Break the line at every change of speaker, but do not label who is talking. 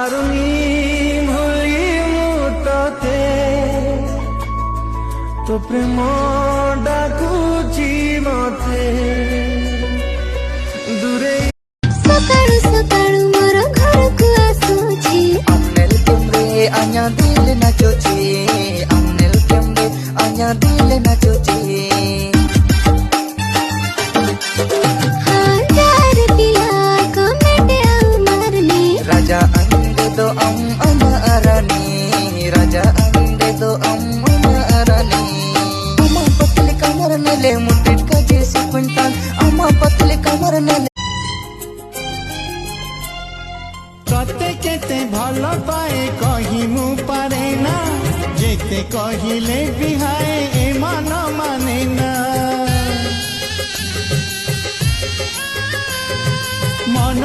পারুনি ভুলি মুততে তো প্রেম ডাকুছি মতে দূরে
ସକାଳୁ ସକାଳୁ ମୋର ଘରକୁ ଆସୁଛି
Amnel kemre anya dil nachuchi Amnel kemre anya dil nachuchi
हजार पिला कमेंट ଆଉ ମାରନି
Raja ande do ama arani Raja ande do ama arani Ama patli kamar nele mutit ka jesi kuntan Ama patli kamar nele
कते केते भल पाए कही मु पारे ना जेते कहिले बिहाए ए मन माने ना मन